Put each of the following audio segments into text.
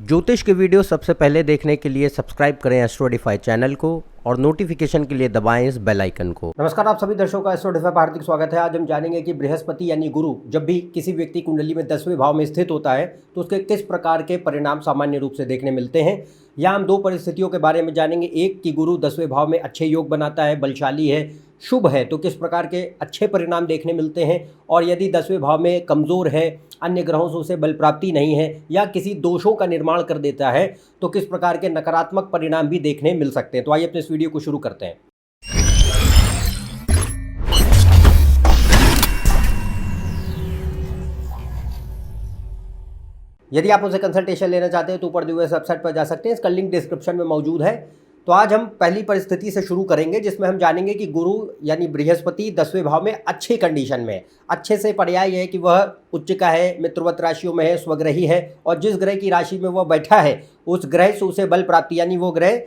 ज्योतिष के वीडियो सबसे पहले देखने के लिए सब्सक्राइब करें एस्ट्रोडिफाई चैनल को और नोटिफिकेशन के लिए दबाएं इस बेल आइकन को। नमस्कार, आप सभी दर्शकों का एस्ट्रोडिफाई पर हार्दिक स्वागत है। आज हम जानेंगे कि बृहस्पति यानी गुरु जब भी किसी व्यक्ति कुंडली में 10वें भाव में स्थित होता है तो उसके किस प्रकार के परिणाम सामान्य रूप से देखने मिलते हैं। यहाँ हम दो परिस्थितियों के बारे में जानेंगे। एक कि गुरु 10वें भाव में अच्छे योग बनाता है, बलशाली है, शुभ है, तो किस प्रकार के अच्छे परिणाम देखने मिलते हैं, और यदि 10वें भाव में कमज़ोर है, अन्य ग्रहों से उसे बल प्राप्ति नहीं है या किसी दोषों का निर्माण कर देता है तो किस प्रकार के नकारात्मक परिणाम भी देखने मिल सकते हैं। तो आइए अपने इस वीडियो को शुरू करते हैं। यदि आप मुझसे कंसल्टेशन लेना चाहते हैं तो ऊपर दिए हुए वेबसाइट पर जा सकते हैं, इसका लिंक डिस्क्रिप्शन में मौजूद है। तो आज हम पहली परिस्थिति से शुरू करेंगे जिसमें हम जानेंगे कि गुरु यानी बृहस्पति 10वें भाव में अच्छी कंडीशन में है। अच्छे से पर्याय है कि वह उच्च का है, मित्रवत राशियों में है, स्वग्रही है, और जिस ग्रह की राशि में वह बैठा है उस ग्रह से उसे बल प्राप्ति, यानी वो ग्रह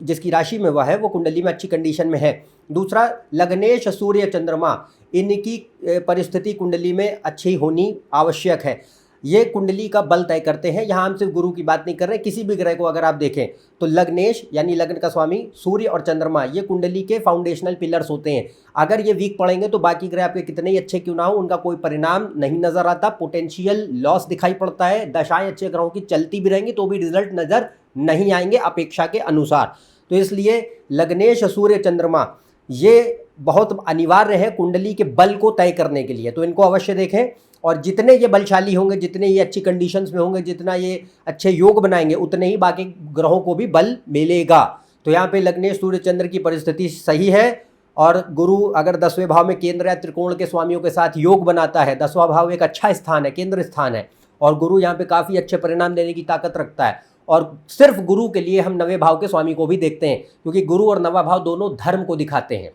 जिसकी राशि में वह है वो कुंडली में अच्छी कंडीशन में है। दूसरा, लग्नेश सूर्य चंद्रमा, इनकी परिस्थिति कुंडली में अच्छी होनी आवश्यक है। ये कुंडली का बल तय करते हैं। यहाँ हम सिर्फ गुरु की बात नहीं कर रहे, किसी भी ग्रह को अगर आप देखें तो लग्नेश यानी लग्न का स्वामी, सूर्य और चंद्रमा ये कुंडली के फाउंडेशनल पिलर्स होते हैं। अगर ये वीक पड़ेंगे तो बाकी ग्रह आपके कितने ही अच्छे क्यों ना हो, उनका कोई परिणाम नहीं नजर आता, पोटेंशियल लॉस दिखाई पड़ता है। दशाएं अच्छे ग्रहों की चलती भी रहेंगी तो भी रिजल्ट नजर नहीं आएंगे अपेक्षा के अनुसार। तो इसलिए लग्नेश सूर्य चंद्रमा ये बहुत अनिवार्य है कुंडली के बल को तय करने के लिए, तो इनको अवश्य देखें। और जितने ये बलशाली होंगे, जितने ये अच्छी कंडीशंस में होंगे, जितना ये अच्छे योग बनाएंगे, उतने ही बाकी ग्रहों को भी बल मिलेगा। तो यहाँ पे लग्नेश सूर्य चंद्र की परिस्थिति सही है। और गुरु अगर 10वें भाव में केंद्र या त्रिकोण के स्वामियों के साथ योग बनाता है, 10वां भाव एक अच्छा स्थान है, केंद्र स्थान है, और गुरु यहाँ पे काफ़ी अच्छे परिणाम देने की ताकत रखता है। और सिर्फ गुरु के लिए हम 9वें भाव के स्वामी को भी देखते हैं, क्योंकि गुरु और 9वां भाव दोनों धर्म को दिखाते हैं।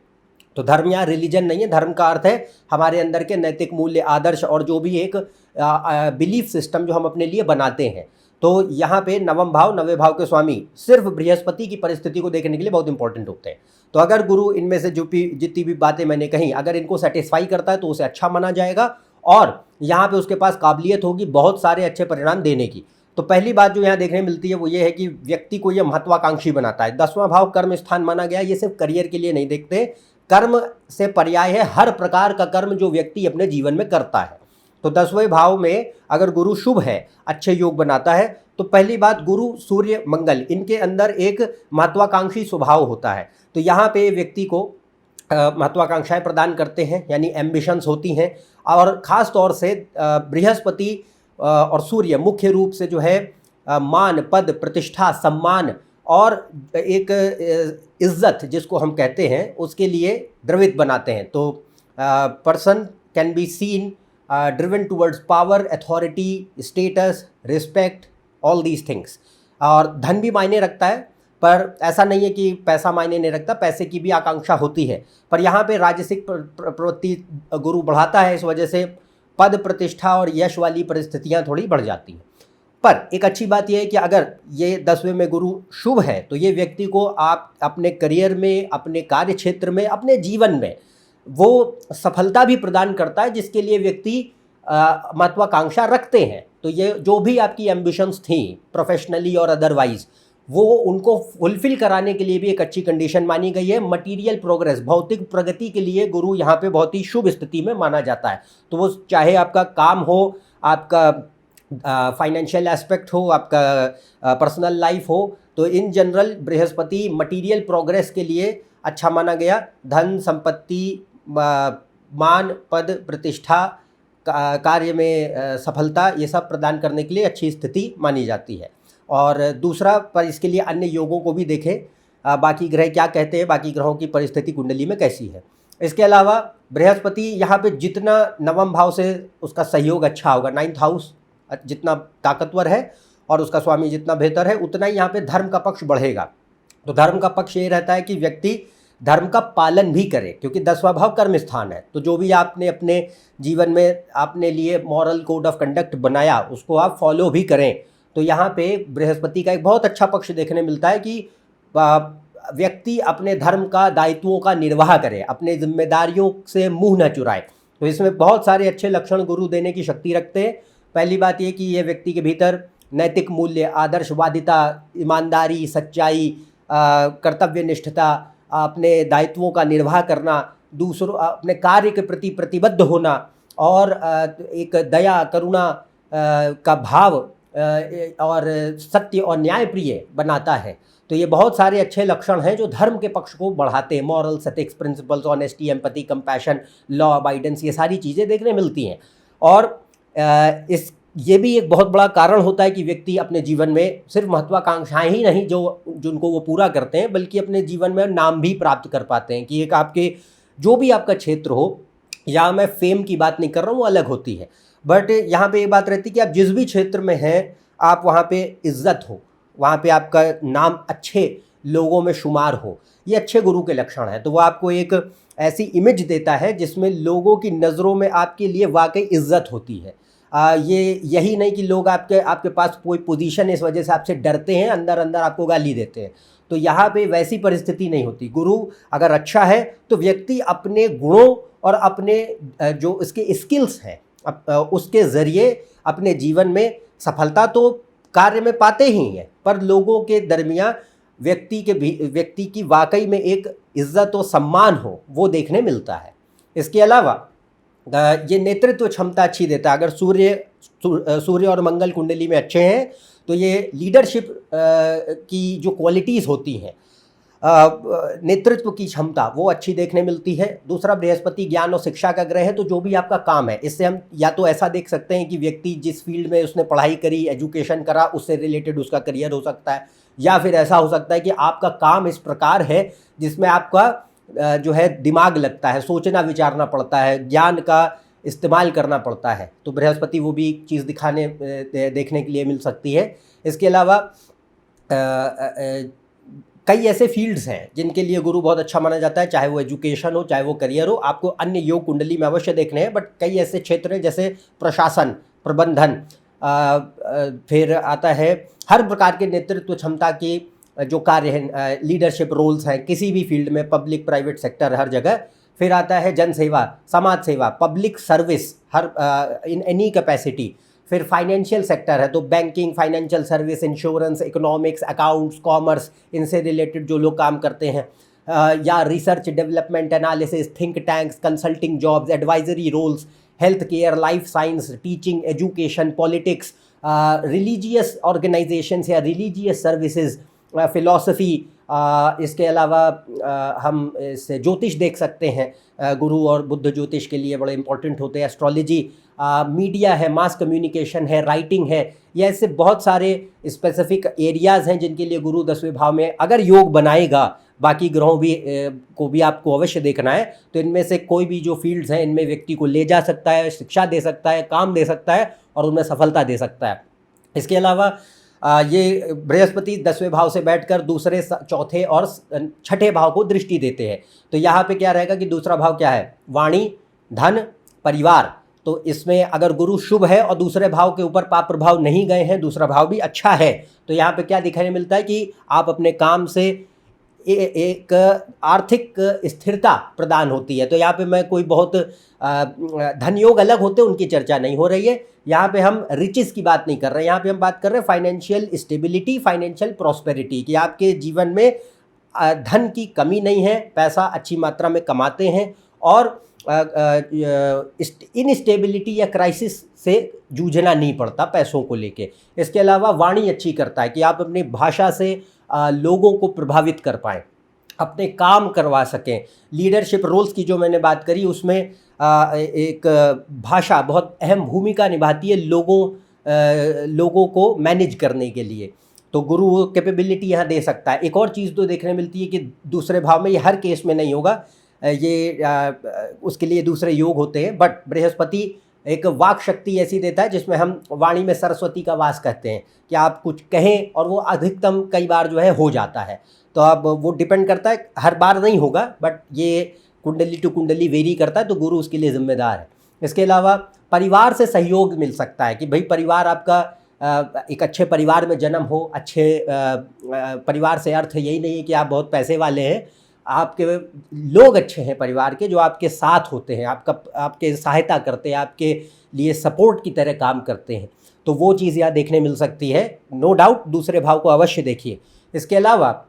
तो धर्म यहाँ रिलीजन नहीं है, धर्म का अर्थ है हमारे अंदर के नैतिक मूल्य, आदर्श और जो भी एक बिलीफ सिस्टम जो हम अपने लिए बनाते हैं। तो यहाँ पे 9वां भाव 9वें भाव के स्वामी सिर्फ बृहस्पति की परिस्थिति को देखने के लिए बहुत इंपॉर्टेंट होते हैं। तो अगर गुरु इनमें से जितनी भी बातें मैंने कही अगर इनको सेटिस्फाई करता है तो उसे अच्छा माना जाएगा, और यहाँ पे उसके पास काबिलियत होगी बहुत सारे अच्छे परिणाम देने की। तो पहली बात जो यहाँ देखने मिलती है वो ये है कि व्यक्ति को यह महत्वाकांक्षी बनाता है। 10वां भाव कर्म स्थान माना गया, ये सिर्फ करियर के लिए नहीं देखते, कर्म से पर्याय है हर प्रकार का कर्म जो व्यक्ति अपने जीवन में करता है। तो 10वें भाव में अगर गुरु शुभ है, अच्छे योग बनाता है, तो पहली बात गुरु सूर्य मंगल इनके अंदर एक महत्वाकांक्षी स्वभाव होता है। तो यहाँ पे व्यक्ति को महत्वाकांक्षाएं प्रदान करते हैं, यानी एम्बिशंस होती हैं। और ख़ास तौर से बृहस्पति और सूर्य मुख्य रूप से जो है मान, पद, प्रतिष्ठा, सम्मान और एक इज्जत जिसको हम कहते हैं उसके लिए द्रवित बनाते हैं। तो person can be seen driven towards power, authority, status, respect, all these things. और धन भी मायने रखता है, पर ऐसा नहीं है कि पैसा मायने नहीं रखता, पैसे की भी आकांक्षा होती है, पर यहाँ पे राजसिक प्रवृत्ति गुरु बढ़ाता है, इस वजह से पद, प्रतिष्ठा और यश वाली परिस्थितियाँ थोड़ी बढ़ जाती हैं। पर एक अच्छी बात यह है कि अगर ये 10वें में गुरु शुभ है तो ये व्यक्ति को आप अपने करियर में, अपने कार्य क्षेत्र में, अपने जीवन में वो सफलता भी प्रदान करता है जिसके लिए व्यक्ति महत्वाकांक्षा रखते हैं। तो ये जो भी आपकी एम्बिशंस थी प्रोफेशनली और अदरवाइज, वो उनको फुलफिल कराने के लिए भी एक अच्छी कंडीशन मानी गई है। मटीरियल प्रोग्रेस, भौतिक प्रगति के लिए गुरु यहाँ पे बहुत ही शुभ स्थिति में माना जाता है। तो वो चाहे आपका काम हो, आपका फाइनेंशियल एस्पेक्ट हो, आपका पर्सनल लाइफ हो, तो in general Brihaspati material progress के लिए अच्छा माना गया। धन, संपत्ति, मान, पद, प्रतिष्ठा, कार्य में सफलता, ये सब प्रदान करने के लिए अच्छी स्थिति मानी जाती है। और दूसरा, पर इसके लिए अन्य योगों को भी देखें, बाकी ग्रह क्या कहते हैं, बाकी ग्रहों की परिस्थिति कुंडली में कैसी है। इसके अलावा बृहस्पति यहाँ पे जितना 9वां भाव से उसका सहयोग अच्छा होगा, 9th हाउस जितना ताकतवर है और उसका स्वामी जितना बेहतर है, उतना ही यहाँ पे धर्म का पक्ष बढ़ेगा। तो धर्म का पक्ष ये रहता है कि व्यक्ति धर्म का पालन भी करे, क्योंकि 10वां भाव कर्म स्थान है। तो जो भी आपने अपने जीवन में अपने लिए मॉरल कोड ऑफ कंडक्ट बनाया उसको आप फॉलो भी करें। तो यहाँ पे बृहस्पति का एक बहुत अच्छा पक्ष देखने मिलता है कि व्यक्ति अपने धर्म का, दायित्वों का निर्वाह करे, अपने जिम्मेदारियों से मुंह न चुराए। तो इसमें बहुत सारे अच्छे लक्षण गुरु देने की शक्ति रखते हैं। पहली बात ये कि ये व्यक्ति के भीतर नैतिक मूल्य, आदर्शवादिता, ईमानदारी, सच्चाई, कर्तव्यनिष्ठता, अपने दायित्वों का निर्वाह करना, दूसरों अपने कार्य के प्रति प्रतिबद्ध होना और एक दया, करुणा का भाव और सत्य और न्यायप्रिय बनाता है। तो ये बहुत सारे अच्छे लक्षण हैं जो धर्म के पक्ष को बढ़ाते हैं। Morals, ethics, principles, honesty, empathy, compassion, law abidance, ये सारी चीज़ें देखने मिलती हैं। और ये भी एक बहुत बड़ा कारण होता है कि व्यक्ति अपने जीवन में सिर्फ महत्वाकांक्षाएं ही नहीं जिनको वो पूरा करते हैं, बल्कि अपने जीवन में नाम भी प्राप्त कर पाते हैं। कि एक आपके जो भी आपका क्षेत्र हो, या मैं फेम की बात नहीं कर रहा हूँ, वो अलग होती है, बट यहाँ पे ये बात रहती है कि आप जिस भी क्षेत्र में हैं, आप वहाँ पे इज्जत हो, वहाँ पे आपका नाम अच्छे लोगों में शुमार हो, ये अच्छे गुरु के लक्षण हैं। तो वो आपको एक ऐसी इमेज देता है जिसमें लोगों की नज़रों में आपके लिए वाकई इज्जत होती है। ये यही नहीं कि लोग आपके पास कोई पोजीशन है इस वजह से आपसे डरते हैं, अंदर अंदर आपको गाली देते हैं। तो यहाँ पे वैसी परिस्थिति नहीं होती। गुरु अगर अच्छा है तो व्यक्ति अपने गुणों और अपने जो इसके स्किल्स हैं उसके ज़रिए अपने जीवन में सफलता तो कार्य में पाते ही हैं, पर लोगों के दरमियान व्यक्ति की वाकई में एक इज्जत और सम्मान हो, वो देखने मिलता है। इसके अलावा ये नेतृत्व क्षमता अच्छी देता है। अगर सूर्य और मंगल कुंडली में अच्छे हैं तो ये लीडरशिप की जो क्वालिटीज़ होती हैं, नेतृत्व की क्षमता, वो अच्छी देखने मिलती है। दूसरा, बृहस्पति ज्ञान और शिक्षा का ग्रह है, तो जो भी आपका काम है, इससे हम या तो ऐसा देख सकते हैं कि व्यक्ति जिस फील्ड में उसने पढ़ाई करी, एजुकेशन करा, उससे रिलेटेड उसका करियर हो सकता है, या फिर ऐसा हो सकता है कि आपका काम इस प्रकार है जिसमें आपका जो है दिमाग लगता है, सोचना विचारना पड़ता है, ज्ञान का इस्तेमाल करना पड़ता है। तो बृहस्पति वो भी चीज़ देखने के लिए मिल सकती है। इसके अलावा कई ऐसे फील्ड्स हैं जिनके लिए गुरु बहुत अच्छा माना जाता है, चाहे वो एजुकेशन हो, चाहे वो करियर हो। आपको अन्य योग कुंडली में अवश्य देखने हैं, बट कई ऐसे क्षेत्र हैं जैसे प्रशासन, प्रबंधन, फिर आता है हर प्रकार के नेतृत्व क्षमता की जो कार्य हैं, लीडरशिप रोल्स हैं किसी भी फील्ड में, पब्लिक प्राइवेट सेक्टर हर जगह। फिर आता है जन सेवा, समाज सेवा, पब्लिक सर्विस हर इन एनी कैपेसिटी। फिर फाइनेंशियल सेक्टर है तो banking, financial service, insurance, economics, accounts, commerce, इनसे रिलेटेड जो लोग काम करते हैं, या research, development, analysis, think tanks, consulting jobs, advisory roles, health care, life science, teaching, education, politics, religious organisations या रिलीजियस सर्विसेज, फिलॉसफी। इसके अलावा हम इससे ज्योतिष देख सकते हैं, गुरु और बुद्ध ज्योतिष के लिए बड़े इंपॉर्टेंट होते हैं। एस्ट्रोलॉजी, मीडिया है, मास कम्युनिकेशन है, राइटिंग है, ये ऐसे बहुत सारे स्पेसिफिक एरियाज़ हैं जिनके लिए गुरु 10वें भाव में अगर योग बनाएगा, बाकी ग्रहों को भी आपको अवश्य देखना है, तो इनमें से कोई भी जो फील्ड्स हैं इनमें व्यक्ति को ले जा सकता है, शिक्षा दे सकता है, काम दे सकता है और उनमें सफलता दे सकता है। इसके अलावा ये बृहस्पति 10वें भाव से बैठकर दूसरे, चौथे और छठे भाव को दृष्टि देते हैं। तो यहाँ पे क्या रहेगा कि दूसरा भाव क्या है, वाणी, धन, परिवार। तो इसमें अगर गुरु शुभ है और दूसरे भाव के ऊपर पाप प्रभाव नहीं गए हैं, दूसरा भाव भी अच्छा है, तो यहाँ पे क्या दिखाई मिलता है कि आप अपने काम से एक आर्थिक स्थिरता प्रदान होती है। तो यहाँ पे मैं कोई बहुत धन योग अलग होते हैं उनकी चर्चा नहीं हो रही है, यहाँ पे हम रिचेस की बात नहीं कर रहे हैं, यहाँ पे हम बात कर रहे हैं फाइनेंशियल स्टेबिलिटी, फाइनेंशियल प्रॉस्पेरिटी, कि आपके जीवन में धन की कमी नहीं है, पैसा अच्छी मात्रा में कमाते हैं और इनस्टेबिलिटी या क्राइसिस से जूझना नहीं पड़ता पैसों को लेके। इसके अलावा वाणी अच्छी करता है कि आप अपनी भाषा से लोगों को प्रभावित कर पाएँ, अपने काम करवा सकें। लीडरशिप रोल्स की जो मैंने बात करी उसमें एक भाषा बहुत अहम भूमिका निभाती है लोगों को मैनेज करने के लिए, तो गुरु कैपेबिलिटी यहाँ दे सकता है। एक और चीज़ तो देखने मिलती है कि दूसरे भाव में, ये हर केस में नहीं होगा, ये उसके लिए दूसरे योग होते हैं, बट बृहस्पति एक वाक शक्ति ऐसी देता है जिसमें हम वाणी में सरस्वती का वास कहते हैं कि आप कुछ कहें और वो अधिकतम कई बार जो है हो जाता है। तो अब वो डिपेंड करता है, हर बार नहीं होगा, बट ये कुंडली टू कुंडली वेरी करता है, तो गुरु उसके लिए जिम्मेदार है। इसके अलावा परिवार से सहयोग मिल सकता है कि भाई परिवार आपका एक अच्छे परिवार में जन्म हो। अच्छे परिवार से अर्थ यही नहीं है कि आप बहुत पैसे वाले हैं, आपके लोग अच्छे हैं परिवार के, जो आपके साथ होते हैं, आपके सहायता करते हैं, आपके लिए सपोर्ट की तरह काम करते हैं, तो वो चीज़ यहाँ देखने मिल सकती है। नो डाउट दूसरे भाव को अवश्य देखिए। इसके अलावा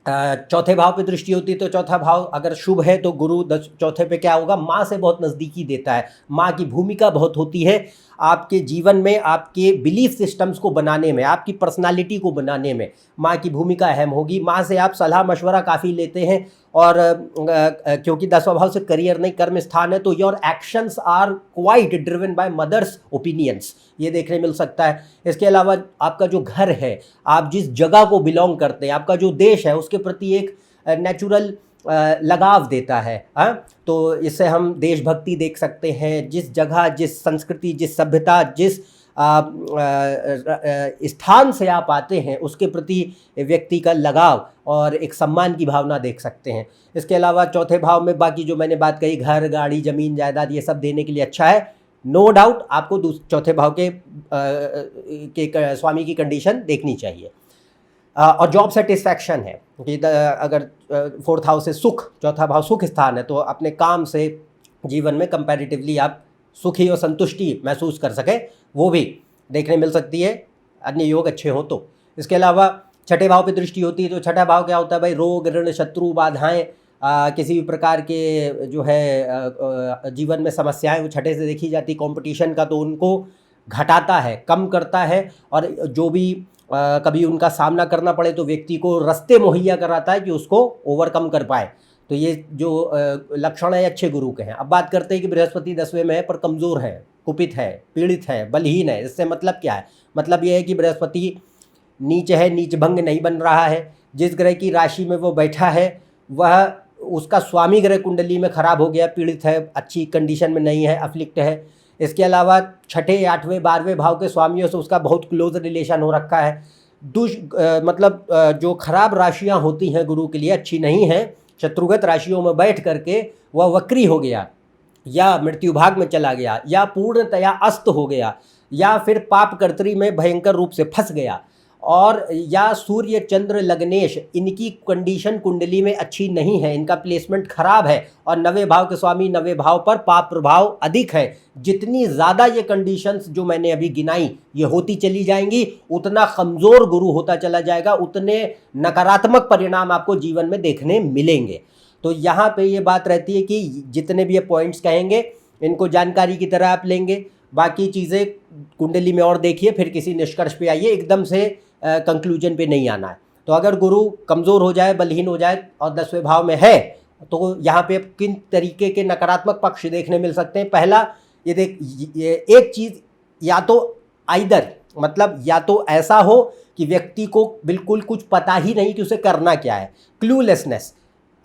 चौथे भाव पे दृष्टि होती है, तो चौथा भाव अगर शुभ है तो गुरु चौथे पे क्या होगा, माँ से बहुत नज़दीकी देता है। माँ की भूमिका बहुत होती है आपके जीवन में, आपके बिलीफ सिस्टम्स को बनाने में, आपकी पर्सनालिटी को बनाने में माँ की भूमिका अहम होगी। माँ से आप सलाह मशवरा काफ़ी लेते हैं, और क्योंकि 10वां भाव से करियर नहीं कर्म स्थान है, तो your actions are quite driven by mothers opinions, ये देखने मिल सकता है। इसके अलावा आपका जो घर है, आप जिस जगह को बिलोंग करते हैं, आपका जो देश है, उसके प्रति एक नेचुरल लगाव देता है। हाँ, तो इससे हम देशभक्ति देख सकते हैं। जिस जगह, जिस संस्कृति, जिस सभ्यता, जिस स्थान से आप आते हैं, उसके प्रति व्यक्ति का लगाव और एक सम्मान की भावना देख सकते हैं। इसके अलावा चौथे भाव में बाकी जो मैंने बात कही, घर, गाड़ी, ज़मीन, जायदाद, ये सब देने के लिए अच्छा है। नो डाउट आपको चौथे भाव के स्वामी की कंडीशन देखनी चाहिए। और जॉब सेटिस्फैक्शन है कि अगर 4th हाउस से सुख, चौथा भाव सुख स्थान है, तो अपने काम से जीवन में कंपैरेटिवली आप सुखी और संतुष्टि महसूस कर सकें, वो भी देखने मिल सकती है, अन्य योग अच्छे हों तो। इसके अलावा छठे भाव पे दृष्टि होती है, तो छठा भाव क्या होता है भाई, रोग, ऋण, शत्रु, बाधाएं, किसी भी प्रकार के जो है जीवन में समस्याएं, वो छठे से देखी जाती। कंपटीशन का तो उनको घटाता है, कम करता है, और जो भी कभी उनका सामना करना पड़े तो व्यक्ति को रास्ते मुहैया कराता है कि उसको ओवरकम कर पाए। तो ये जो लक्षण है अच्छे गुरु के हैं। अब बात करते हैं कि बृहस्पति 10वें में है पर कमज़ोर है, कुपित है, पीड़ित है, बलहीन है। इससे मतलब क्या है? मतलब ये है कि बृहस्पति नीच है, नीच भंग नहीं बन रहा है। जिस ग्रह की राशि में वो बैठा है वह उसका स्वामी ग्रह कुंडली में खराब हो गया, पीड़ित है, अच्छी कंडीशन में नहीं है, अफ्लिक्ट है। इसके अलावा छठे, 8वें, 12वें भाव के स्वामियों से उसका बहुत क्लोज रिलेशन हो रखा है। मतलब जो खराब राशियां होती हैं गुरु के लिए, अच्छी नहीं हैं, शत्रुगत राशियों में बैठ करके वह वक्री हो गया, या मृत्यु भाग में चला गया, या पूर्णतया अस्त हो गया, या फिर पाप कर्तरी में भयंकर रूप से फंस गया, और या सूर्य, चंद्र, लग्नेश, इनकी कंडीशन कुंडली में अच्छी नहीं है, इनका प्लेसमेंट खराब है, और 9वें भाव के स्वामी 9वें भाव पर पाप प्रभाव अधिक है। जितनी ज़्यादा ये कंडीशंस जो मैंने अभी गिनाई ये होती चली जाएंगी, उतना कमज़ोर गुरु होता चला जाएगा, उतने नकारात्मक परिणाम आपको जीवन में देखने मिलेंगे। तो यहाँ पे ये बात रहती है कि जितने भी ये पॉइंट्स कहेंगे इनको जानकारी की तरह आप लेंगे, बाकी चीज़ें कुंडली में और देखिए, फिर किसी निष्कर्ष पे आइए, एकदम से कंक्लूजन पे नहीं आना है। तो अगर गुरु कमज़ोर हो जाए, बलहीन हो जाए और 10वें भाव में है, तो यहाँ पे किन तरीके के नकारात्मक पक्ष देखने मिल सकते हैं। पहला, ये एक चीज़, या तो आइदर मतलब या तो ऐसा हो कि व्यक्ति को बिल्कुल कुछ पता ही नहीं कि उसे करना क्या है, क्लूलेसनेस,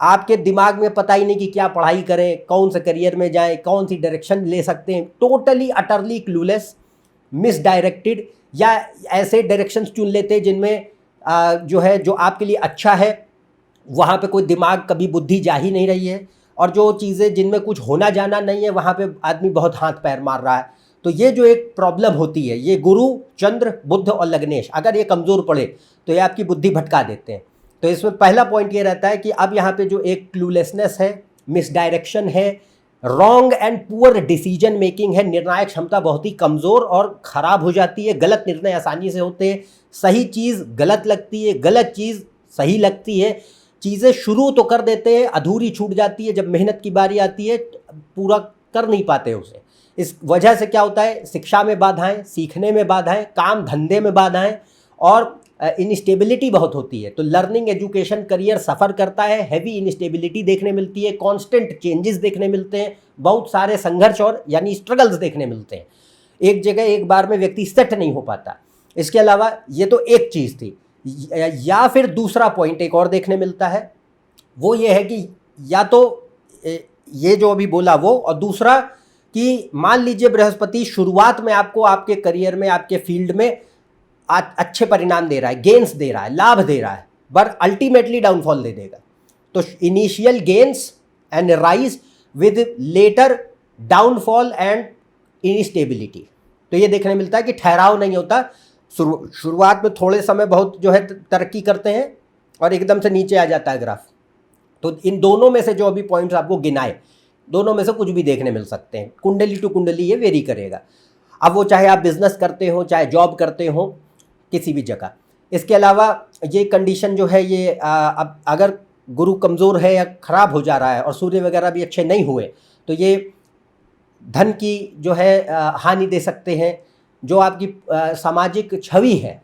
आपके दिमाग में पता ही नहीं कि क्या पढ़ाई करें, कौन से करियर में जाएं, कौन सी डायरेक्शन ले सकते हैं, टोटली अटरली क्लूलेस, मिसडायरेक्टेड, या ऐसे डायरेक्शंस चुन लेते हैं जिनमें जो है, जो आपके लिए अच्छा है वहाँ पे कोई दिमाग, कभी बुद्धि जा ही नहीं रही है, और जो चीज़ें जिनमें कुछ होना जाना नहीं है वहाँ पे आदमी बहुत हाथ पैर मार रहा है। तो ये जो एक प्रॉब्लम होती है, ये गुरु, चंद्र, बुध और लग्नेश अगर ये कमज़ोर पड़े तो ये आपकी बुद्धि भटका देते हैं। तो इसमें पहला पॉइंट ये रहता है कि अब यहाँ पे जो एक क्लूलेसनेस है, मिसडायरेक्शन है, wrong and poor decision making है, निर्णायक क्षमता बहुत ही कमज़ोर और ख़राब हो जाती है, गलत निर्णय आसानी से होते हैं, सही चीज़ गलत लगती है, गलत चीज़ सही लगती है, चीज़ें शुरू तो कर देते हैं, अधूरी छूट जाती है, जब मेहनत की बारी आती है पूरा कर नहीं पाते उसे। इस वजह से क्या होता है, शिक्षा में बाधाएं, सीखने में बाधाएं, काम धंधे में बाधाएं, और इनस्टेबिलिटी बहुत होती है। तो लर्निंग, एजुकेशन, करियर सफ़र करता है, हैवी इनस्टेबिलिटी देखने मिलती है, कांस्टेंट चेंजेस देखने मिलते हैं, बहुत सारे संघर्ष और यानी स्ट्रगल्स देखने मिलते हैं, एक जगह एक बार में व्यक्ति सेट नहीं हो पाता। इसके अलावा ये तो एक चीज़ थी, या फिर दूसरा पॉइंट एक और देखने मिलता है, वो ये है कि या तो ये जो अभी बोला वो, और दूसरा कि मान लीजिए बृहस्पति शुरुआत में आपको आपके करियर में, आपके फील्ड में अच्छे परिणाम दे रहा है, गेन्स दे रहा है, लाभ दे रहा है, पर अल्टीमेटली डाउनफॉल दे देगा। तो initial gains and rise with later downfall and instability. तो ये देखने मिलता है कि ठहराव नहीं होता, शुरुआत में थोड़े समय बहुत जो है तरक्की करते हैं और एकदम से नीचे आ जाता है ग्राफ। तो इन दोनों में से जो अभी पॉइंट्स आपको गिनाए, दोनों में से कुछ भी देखने मिल सकते हैं। कुंडली टू कुंडली ये वेरी करेगा। अब वो चाहे आप बिजनेस करते हो, चाहे जॉब करते हो, किसी भी जगह। इसके अलावा ये कंडीशन जो है ये अब अगर गुरु कमज़ोर है या ख़राब हो जा रहा है और सूर्य वगैरह भी अच्छे नहीं हुए, तो ये धन की जो है हानि दे सकते हैं। जो आपकी सामाजिक छवि है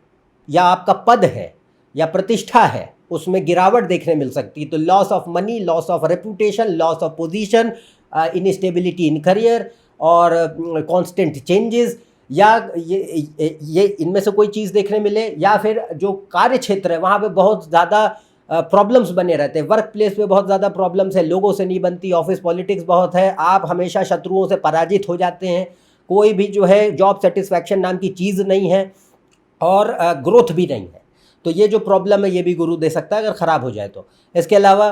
या आपका पद है या प्रतिष्ठा है, उसमें गिरावट देखने मिल सकती है। तो loss of money, loss of reputation, loss of position, instability in career और कांस्टेंट चेंजेस, या ये इनमें से कोई चीज़ देखने मिले। या फिर जो कार्य क्षेत्र है वहाँ पे बहुत ज़्यादा प्रॉब्लम्स बने रहते हैं। वर्क प्लेस पे बहुत ज़्यादा प्रॉब्लम्स है, लोगों से नहीं बनती, ऑफिस पॉलिटिक्स बहुत है, आप हमेशा शत्रुओं से पराजित हो जाते हैं, कोई भी जो है जॉब सेटिस्फैक्शन नाम की चीज़ नहीं है और ग्रोथ भी नहीं है। तो ये जो प्रॉब्लम है ये भी गुरु दे सकता है अगर ख़राब हो जाए तो। इसके अलावा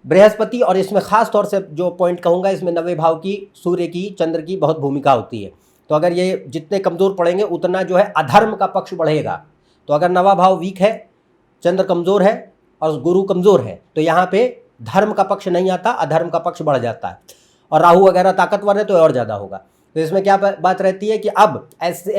बृहस्पति, और इसमें ख़ास तौर से जो पॉइंट कहूँगा, इसमें नवे भाव की, सूर्य की, चंद्र की बहुत भूमिका होती है। तो अगर ये जितने कमज़ोर पड़ेंगे उतना जो है अधर्म का पक्ष बढ़ेगा। तो अगर नवा भाव वीक है, चंद्र कमज़ोर है और गुरु कमज़ोर है, तो यहाँ पे धर्म का पक्ष नहीं आता, अधर्म का पक्ष बढ़ जाता है। और राहु वगैरह ताकतवर है तो और ज़्यादा होगा। तो इसमें क्या बात रहती है कि अब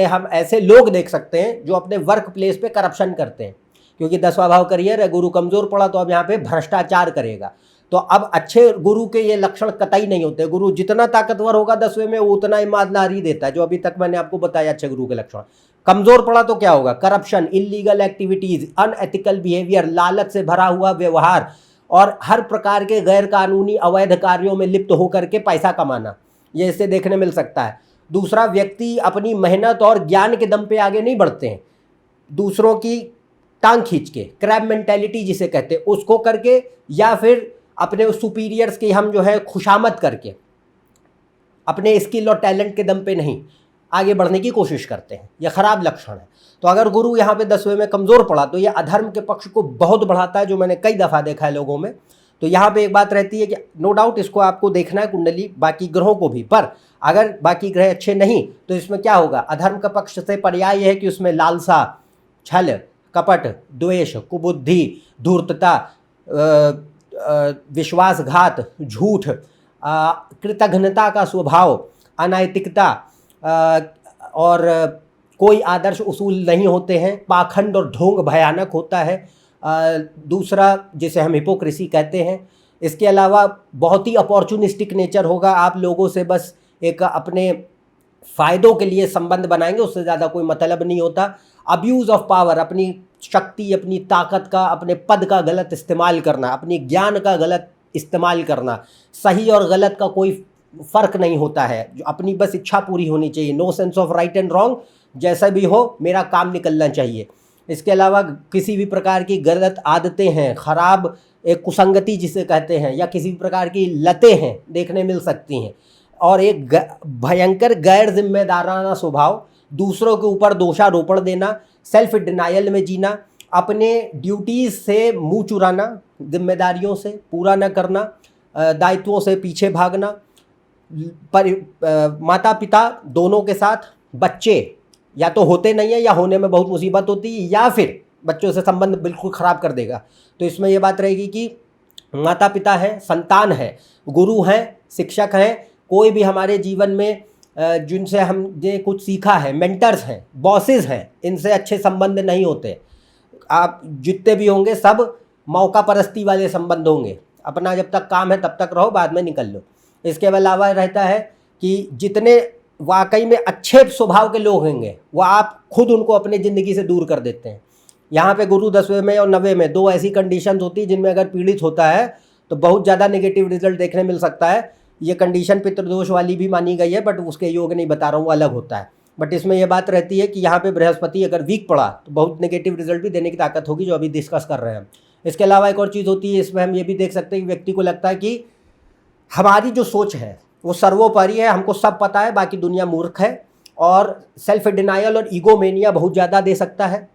हम ऐसे लोग देख सकते हैं जो अपने वर्क प्लेस पे करप्शन करते हैं, क्योंकि 10वां भाव करियर है, गुरु कमज़ोर पड़ा तो अब यहाँ पे भ्रष्टाचार करेगा। तो अब अच्छे गुरु के ये लक्षण कतई नहीं होते। गुरु जितना ताकतवर होगा 10वें में, वो उतना ईमानदारी देता है, जो अभी तक मैंने आपको बताया अच्छे गुरु के लक्षण। कमज़ोर पड़ा तो क्या होगा? Corruption, illegal activities, unethical behaviour, लालच से भरा हुआ व्यवहार और हर प्रकार के गैर कानूनी अवैध कार्यों में लिप्त होकर के पैसा कमाना, ये इससे देखने मिल सकता है। दूसरा, व्यक्ति अपनी मेहनत और ज्ञान के दम पे आगे नहीं बढ़ते हैं, दूसरों की टांग खींच के, क्रैब मेंटेलिटी जिसे कहते हैं, उसको करके, या फिर अपने सुपीरियर्स की हम जो है खुशामद करके, अपने स्किल और टैलेंट के दम पे नहीं आगे बढ़ने की कोशिश करते हैं। यह खराब लक्षण है। तो अगर गुरु यहाँ पे 10वें में कमज़ोर पड़ा तो यह अधर्म के पक्ष को बहुत बढ़ाता है, जो मैंने कई दफ़ा देखा है लोगों में। तो यहाँ पे एक बात रहती है कि नो डाउट इसको आपको देखना है कुंडली, बाकी ग्रहों को भी, पर अगर बाकी ग्रह अच्छे नहीं तो इसमें क्या होगा? अधर्म का पक्ष से पर्याय है कि उसमें लालसा, छल, कपट, द्वेष, कुबुद्धि, धूर्तता, विश्वासघात, झूठ, कृतघ्नता का स्वभाव, अनैतिकता, और कोई आदर्श उसूल नहीं होते हैं, पाखंड और ढोंग भयानक होता है। दूसरा, जिसे हम हिपोक्रेसी कहते हैं। इसके अलावा बहुत ही अपॉर्चुनिस्टिक नेचर होगा, आप लोगों से बस एक अपने फ़ायदों के लिए संबंध बनाएंगे, उससे ज़्यादा कोई मतलब नहीं होता। अब्यूज़ ऑफ पावर, अपनी शक्ति, अपनी ताकत का, अपने पद का गलत इस्तेमाल करना, अपनी ज्ञान का गलत इस्तेमाल करना, सही और गलत का कोई फ़र्क नहीं होता है, जो अपनी बस इच्छा पूरी होनी चाहिए। No sense of right and wrong, जैसा भी हो मेरा काम निकलना चाहिए। इसके अलावा किसी भी प्रकार की गलत आदतें हैं, ख़राब एक कुसंगति जिसे कहते हैं, या किसी भी प्रकार की लतें हैं देखने मिल सकती हैं। और एक भयंकर गैर जिम्मेदाराना स्वभाव, दूसरों के ऊपर दोषारोपण देना, सेल्फ डिनायल में जीना, अपने ड्यूटीज़ से मुंह चुराना, जिम्मेदारियों से पूरा न करना, दायित्वों से पीछे भागना, माता पिता दोनों के साथ, बच्चे या तो होते नहीं है या होने में बहुत मुसीबत होती है, या फिर बच्चों से संबंध बिल्कुल ख़राब कर देगा। तो इसमें यह बात रहेगी कि माता पिता है, संतान है, गुरु हैं, शिक्षक हैं, कोई भी हमारे जीवन में जिनसे हमने कुछ सीखा है, मेंटर्स हैं, बॉसेस हैं, इनसे अच्छे संबंध नहीं होते। आप जितने भी होंगे सब मौका परस्ती वाले संबंध होंगे, अपना जब तक काम है तब तक रहो, बाद में निकल लो। इसके अलावा रहता है कि जितने वाकई में अच्छे स्वभाव के लोग होंगे वो आप खुद उनको अपनी ज़िंदगी से दूर कर देते हैं। यहाँ पे गुरु 10वें में और 90 में दो ऐसी कंडीशंस होती है जिनमें अगर पीड़ित होता है तो बहुत ज़्यादा नेगेटिव रिजल्ट देखने मिल सकता है। ये कंडीशन पितृदोष वाली भी मानी गई है, बट उसके योग नहीं बता रहा हूँ, अलग होता है। बट इसमें यह बात रहती है कि यहाँ पे बृहस्पति अगर वीक पड़ा तो बहुत नेगेटिव रिजल्ट भी देने की ताकत होगी, जो अभी डिस्कस कर रहे हैं। इसके अलावा एक और चीज़ होती है, इसमें हम ये भी देख सकते हैं कि व्यक्ति को लगता है कि हमारी जो सोच है वो सर्वोपरि है, हमको सब पता है, बाकी दुनिया मूर्ख है, और सेल्फ डिनायल और ईगोमेनिया बहुत ज़्यादा दे सकता है।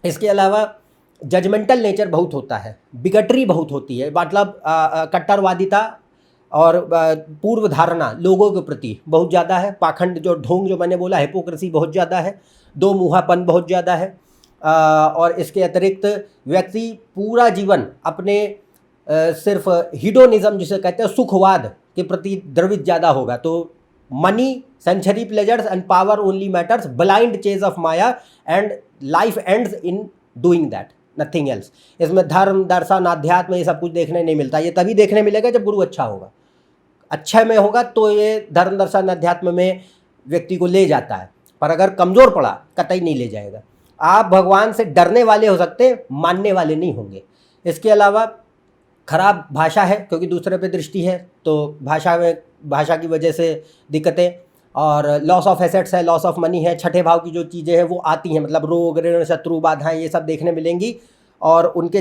इसके अलावा जजमेंटल नेचर बहुत होता है, बिगटरी बहुत होती है, मतलब कट्टरवादिता और पूर्व धारणा लोगों के प्रति बहुत ज़्यादा है। पाखंड, जो ढोंग जो मैंने बोला, हिपोक्रेसी बहुत ज़्यादा है, दो मुँहापन बहुत ज़्यादा है। और इसके अतिरिक्त व्यक्ति पूरा जीवन अपने सिर्फ हिडोनिज्म जिसे कहते हैं सुखवाद के प्रति द्रवित ज़्यादा होगा। तो money, century pleasures and power only matters, blind chase of maya and life ends in doing that, nothing else. इसमें धर्म, दर्शन, अध्यात्म ये सब कुछ देखने नहीं मिलता। ये तभी देखने मिलेगा जब गुरु अच्छा होगा, अच्छे में होगा तो ये धर्म, दर्शन, अध्यात्म में व्यक्ति को ले जाता है। पर अगर कमज़ोर पड़ा कतई नहीं ले जाएगा। आप भगवान से डरने वाले हो सकते हैं, मानने वाले नहीं होंगे। इसके अलावा खराब भाषा है, क्योंकि दूसरे पे दृष्टि है, तो भाषा की वजह से दिक्कतें, और लॉस ऑफ एसेट्स है, लॉस ऑफ मनी है, छठे भाव की जो चीज़ें हैं वो आती हैं, मतलब रोग, ऋण, शत्रु, बाधाएं, ये सब देखने मिलेंगी। और उनके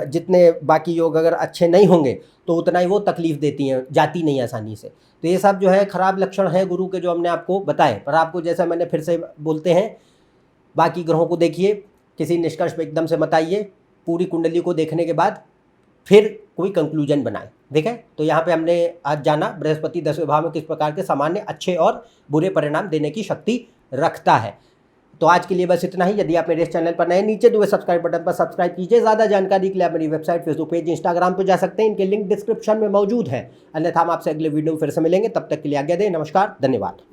जितने बाकी योग अगर अच्छे नहीं होंगे तो उतना ही वो तकलीफ़ देती हैं, जाती नहीं आसानी से। तो ये सब जो है खराब लक्षण है गुरु के, जो हमने आपको बताए। पर आपको जैसा मैंने फिर से बोलते हैं, बाकी ग्रहों को देखिए, किसी निष्कर्ष पे एकदम से मत आइए, पूरी कुंडली को देखने के बाद फिर कोई कंक्लूजन बनाए। ठीक है, तो यहाँ पे हमने आज जाना बृहस्पति 10वें भाव में किस प्रकार के सामान्य अच्छे और बुरे परिणाम देने की शक्ति रखता है। तो आज के लिए बस इतना ही। यदि आप मेरे इस चैनल पर नए, नीचे दिए सब्सक्राइब बटन पर सब्सक्राइब कीजिए। ज़्यादा जानकारी के लिए आप मेरी वेबसाइट, फेसबुक पेज, इंस्टाग्राम पर जा सकते हैं, इनके लिंक डिस्क्रिप्शन में मौजूद है। अन्यथा हम आपसे अगले वीडियो में फिर से मिलेंगे, तब तक के लिए आज्ञा दें। नमस्कार, धन्यवाद।